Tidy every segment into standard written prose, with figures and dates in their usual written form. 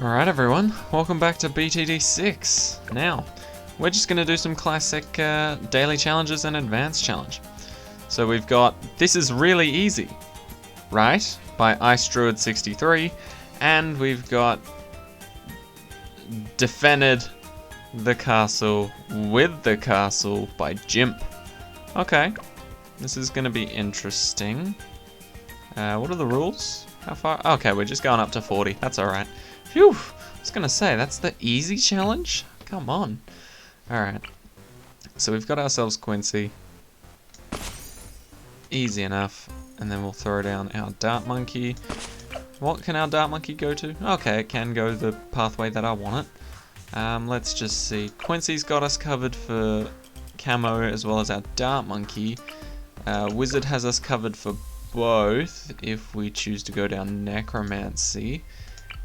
Alright everyone, welcome back to BTD6. Now, we're just going to do some classic daily challenges and advanced challenge. So we've got This Is Really Easy, right? By IceDruid63, and we've got Defended the Castle with the Castle by Jimp. Okay, this is going to be interesting. What are the rules? How far? Okay, we're just going up to 40, that's alright. Phew, I was gonna say, that's the easy challenge? Come on. Alright. So we've got ourselves Quincy. Easy enough. And then we'll throw down our Dart Monkey. What can our Dart Monkey go to? Okay, it can go the pathway that I want it. Let's just see. Quincy's got us covered for Camo as well as our Dart Monkey. Wizard has us covered for both if we choose to go down Necromancy.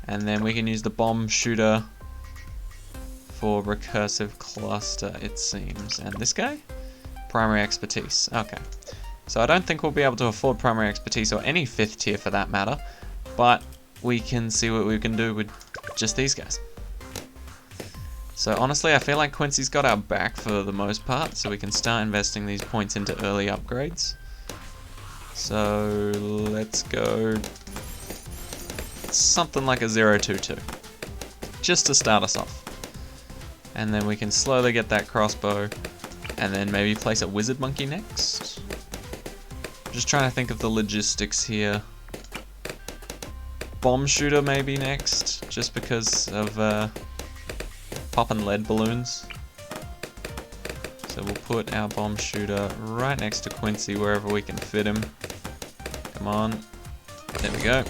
And then we can use the bomb shooter for recursive cluster, it seems. And this guy? Primary expertise. Okay. So I don't think we'll be able to afford primary expertise or any 5th tier for that matter. But we can see what we can do with just these guys. So honestly, I feel like Quincy's got our back for the most part. So we can start investing these points into early upgrades. So let's go something like a 0-2-2, just to start us off. And then we can slowly get that crossbow, and then maybe place a wizard monkey next. Just trying to think of the logistics here. Bomb shooter maybe next, just because of popping lead balloons. So we'll put our bomb shooter right next to Quincy wherever we can fit him. Come on, there we go.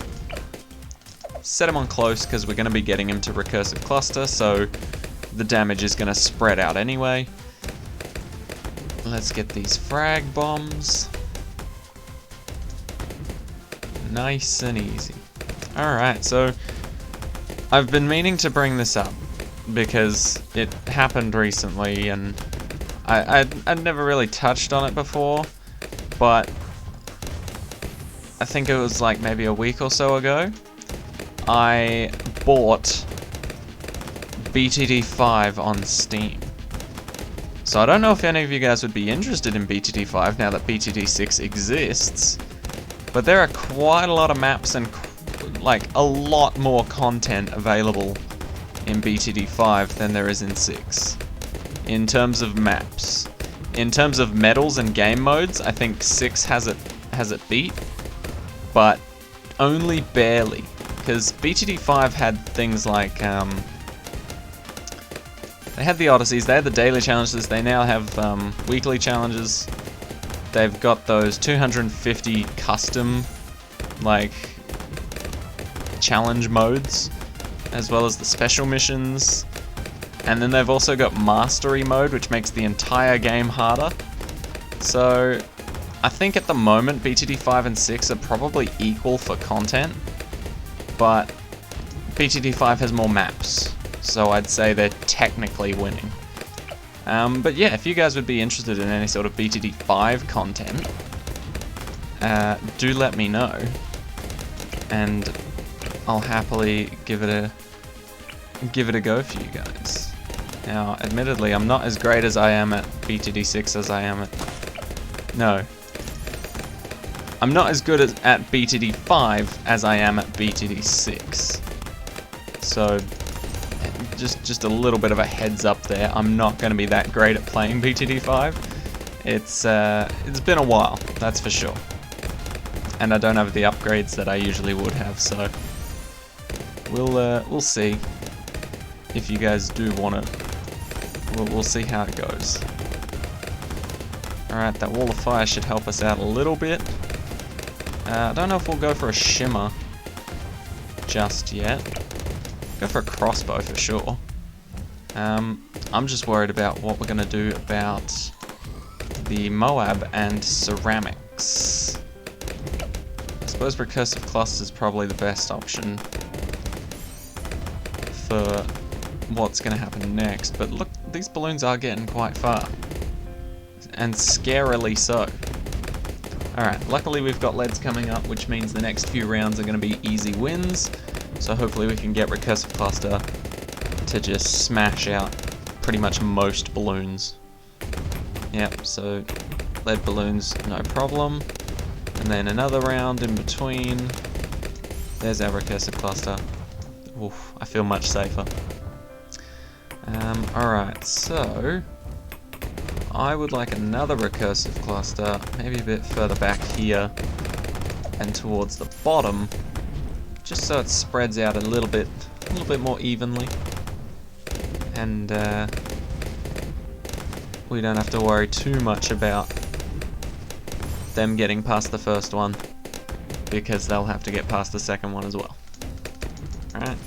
Set him on close because we're going to be getting him to recursive cluster, so the damage is going to spread out anyway. Let's get these frag bombs. Nice and easy. Alright, so I've been meaning to bring this up because it happened recently and I'd never really touched on it before, but I think it was like maybe a week or so ago. I bought BTD5 on Steam. So I don't know if any of you guys would be interested in BTD5 now that BTD6 exists, but there are quite a lot of maps and like a lot more content available in BTD5 than there is in 6. In terms of maps. In terms of medals and game modes, I think 6 has it beat, but only barely. Because BTD5 had things like, they had the Odysseys, they had the daily challenges, they now have weekly challenges. They've got those 250 custom, like, challenge modes, as well as the special missions. And then they've also got Mastery mode, which makes the entire game harder. So, I think at the moment BTD5 and 6 are probably equal for content. But BTD5 has more maps, so I'd say they're technically winning. But yeah, if you guys would be interested in any sort of BTD5 content, do let me know, and I'll happily give it a go for you guys. Now, admittedly, I'm not as great as I am at BTD6 as I am at... No. I'm not as good at BTD5 as I am at BTD6. So, just a little bit of a heads up there. I'm not going to be that great at playing BTD5. It's been a while, that's for sure. And I don't have the upgrades that I usually would have, so we'll see if you guys do want it. We'll see how it goes. Alright, that wall of fire should help us out a little bit. I don't know if we'll go for a shimmer just yet. Go for a crossbow for sure. I'm just worried about what we're going to do about the Moab and ceramics. I suppose recursive cluster is probably the best option for what's going to happen next. But look, these balloons are getting quite far. And scarily so. Alright, luckily we've got leads coming up, which means the next few rounds are going to be easy wins. So hopefully we can get Recursive Cluster to just smash out pretty much most balloons. Yep, so lead balloons, no problem. And then another round in between. There's our Recursive Cluster. Oof, I feel much safer. Alright, so I would like another Recursive Cluster, maybe a bit further back here and towards the bottom, just so it spreads out a little bit more evenly, and we don't have to worry too much about them getting past the first one, because they'll have to get past the second one as well. Alright,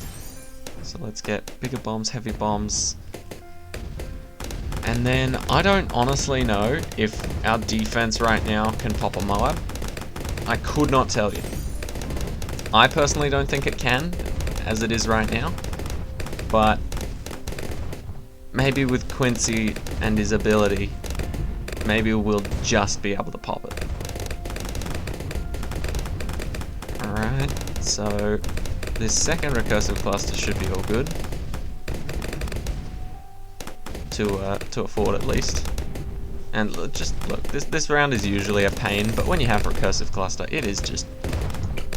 so let's get bigger bombs, heavy bombs, and then I don't honestly know if our defense right now can pop a Moab. I could not tell you. I personally don't think it can, as it is right now, but maybe with Quincy and his ability, maybe we'll just be able to pop it. Alright, so this second Recursive Cluster should be all good. To afford at least. And just look, this round is usually a pain, but when you have Recursive Cluster, it is just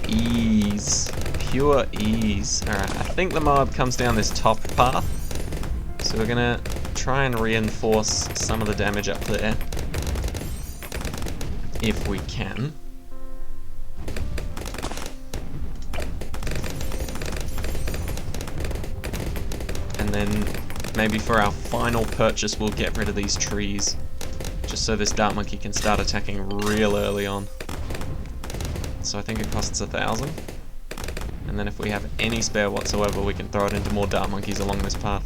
ease. Pure ease. Alright, I think the mob comes down this top path, so we're gonna try and reinforce some of the damage up there, if we can. And then maybe for our final purchase we'll get rid of these trees, just so this Dart Monkey can start attacking real early on. So I think it costs 1,000. And then if we have any spare whatsoever, we can throw it into more Dart Monkeys along this path.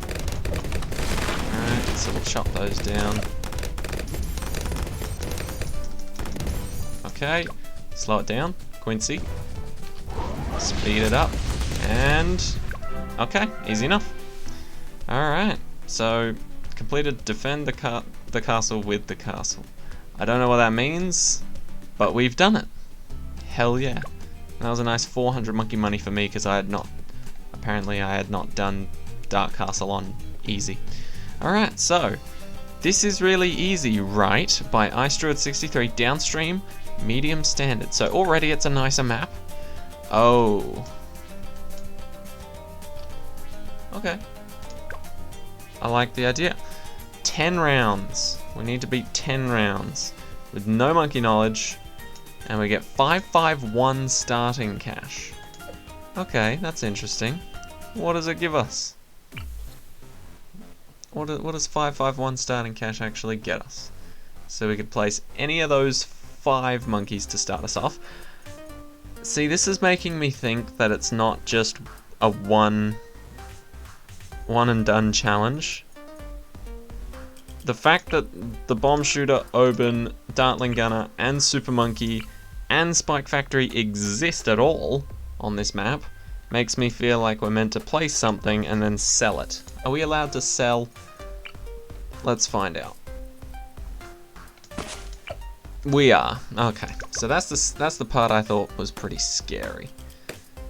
Alright, so we'll chop those down. Okay, slow it down, Quincy. Speed it up, and okay, easy enough. Alright, so completed defend the castle with the castle. I don't know what that means, but we've done it. Hell yeah. That was a nice 400 monkey money for me, because apparently I had not done Dark Castle on easy. Alright, so this is really easy, right? By IceDruid63 downstream, medium standard. So already it's a nicer map. Oh. Okay. I like the idea. 10 rounds. We need to beat 10 rounds with no monkey knowledge, and we get 551 starting cash. Okay, that's interesting. What does it give us? What does 551 starting cash actually get us? So we could place any of those 5 monkeys to start us off. See, this is making me think that it's not just a one and done challenge. The fact that the Bomb Shooter, Oban, Dartling Gunner, and Super Monkey, and Spike Factory exist at all on this map makes me feel like we're meant to place something and then sell it. Are we allowed to sell? Let's find out. We are. Okay, so that's the part I thought was pretty scary.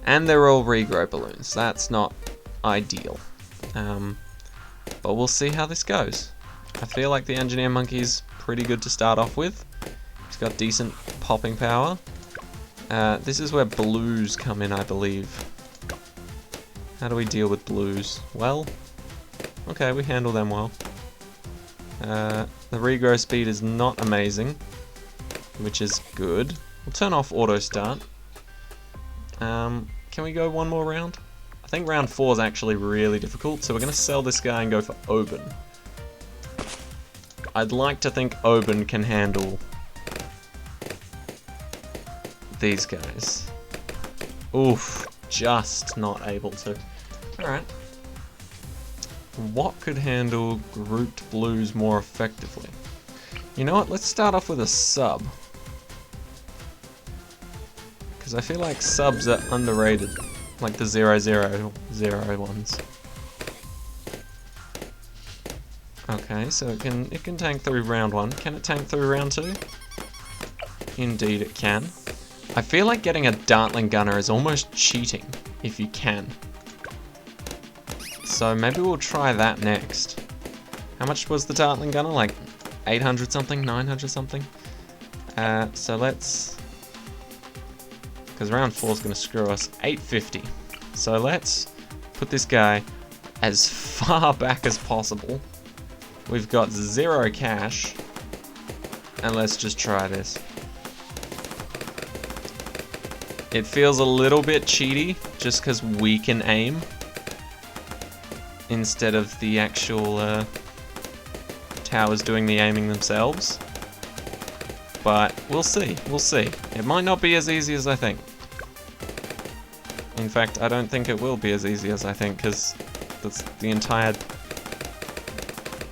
And they're all regrow balloons. That's not ideal. But we'll see how this goes. I feel like the Engineer Monkey's pretty good to start off with. He's got decent popping power. This is where blues come in, I believe. How do we deal with blues? Well, okay, we handle them well. The regrow speed is not amazing, which is good. We'll turn off auto start. Can we go one more round? I think round 4 is actually really difficult, so we're going to sell this guy and go for Oban. I'd like to think Oban can handle these guys. Oof, just not able to. Alright. What could handle grouped blues more effectively? You know what, let's start off with a sub. Because I feel like subs are underrated. Like the 000 ones. Okay, so it can tank through round 1. Can it tank through round 2? Indeed it can. I feel like getting a Dartling Gunner is almost cheating, if you can. So maybe we'll try that next. How much was the Dartling Gunner? Like 800 something, 900 something? So let's... because round 4 is going to screw us. 850. So let's put this guy as far back as possible. We've got 0 cash. And let's just try this. It feels a little bit cheaty, just because we can aim. Instead of the actual towers doing the aiming themselves. But we'll see, we'll see. It might not be as easy as I think. In fact, I don't think it will be as easy as I think, because that's the entire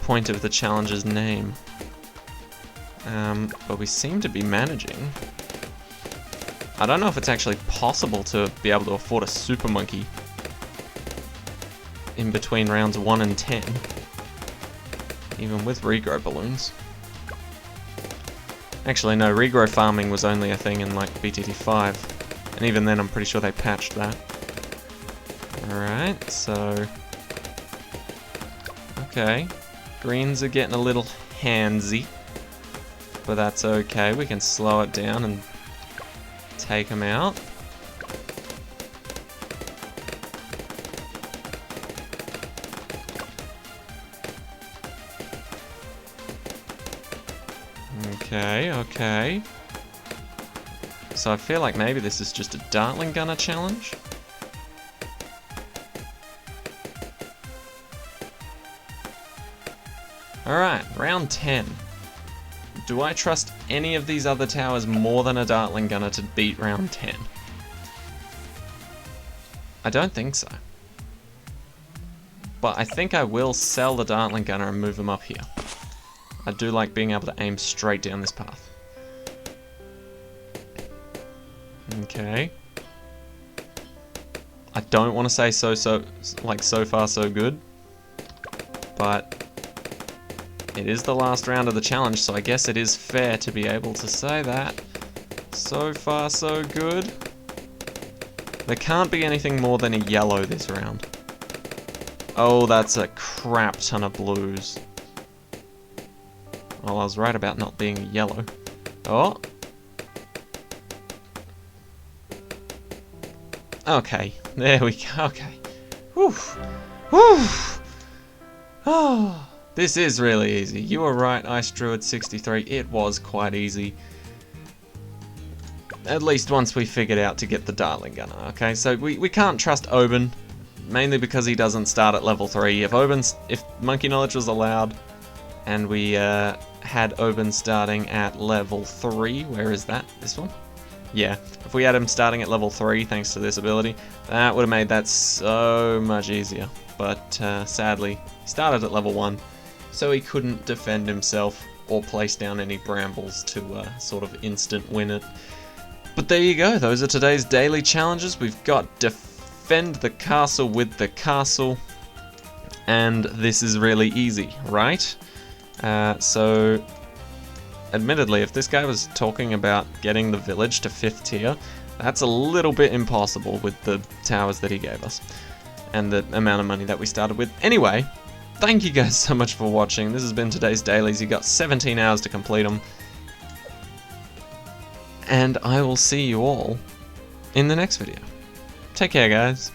point of the challenge's name. But we seem to be managing. I don't know if it's actually possible to be able to afford a super monkey in between rounds 1 and 10. Even with regrow balloons. Actually, no, regrow farming was only a thing in like BTD5. And even then, I'm pretty sure they patched that. Alright, so... okay. Greens are getting a little handsy. But that's okay, we can slow it down and take them out. Okay, okay. So I feel like maybe this is just a Dartling Gunner challenge. Alright, round 10. Do I trust any of these other towers more than a Dartling Gunner to beat round 10? I don't think so. But I think I will sell the Dartling Gunner and move him up here. I do like being able to aim straight down this path. Okay. I don't want to say so far so good. But it is the last round of the challenge, so I guess it is fair to be able to say that. So far so good. There can't be anything more than a yellow this round. Oh, that's a crap ton of blues. Well, I was right about not being a yellow. Oh. Okay, there we go, okay. Whew. Whew. Oh, this is really easy. You were right, IceDruid63, it was quite easy. At least once we figured out to get the Dartling Gunner, okay? So we can't trust Oban, mainly because he doesn't start at level 3. If Monkey Knowledge was allowed, and we had Oban starting at level 3, where is that? This one? Yeah, if we had him starting at level 3 thanks to this ability, that would have made that so much easier. But sadly, he started at level 1, so he couldn't defend himself or place down any brambles to sort of instant win it. But there you go, those are today's daily challenges. We've got defend the castle with the castle, and this is really easy, right? So, admittedly, if this guy was talking about getting the village to 5th tier, that's a little bit impossible with the towers that he gave us, and the amount of money that we started with. Anyway, thank you guys so much for watching. This has been today's dailies. You got 17 hours to complete them. And I will see you all in the next video. Take care, guys.